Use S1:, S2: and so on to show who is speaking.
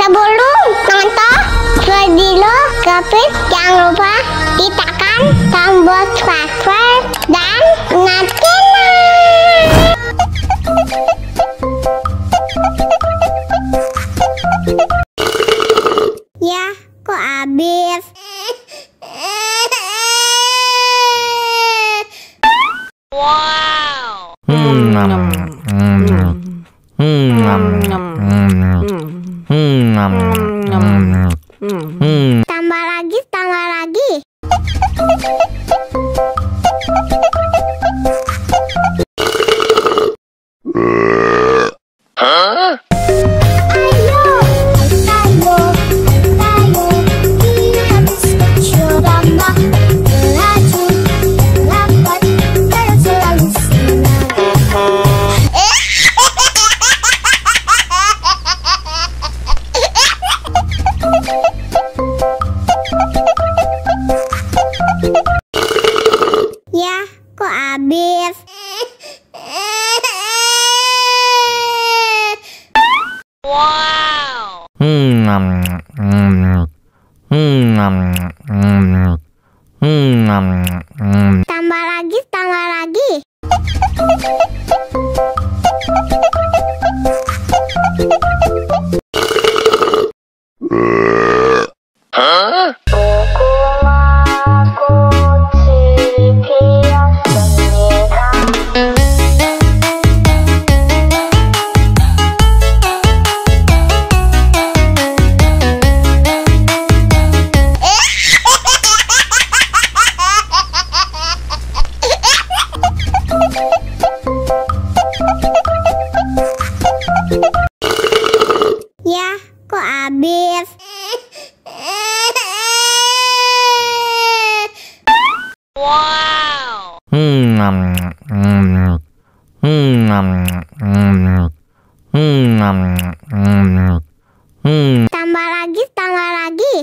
S1: Sebelum nonton video Kepit, jangan lupa tekan tombol subscribe dan nyalakan. Ya, kok habis?
S2: Wow.
S1: Tambah lagi, tambah lagi. Ya, kok habis?
S2: Wow.
S1: Tambah lagi, tambah lagi. Ya, kok habis?
S2: Wow.
S1: Tambah lagi, tambah lagi.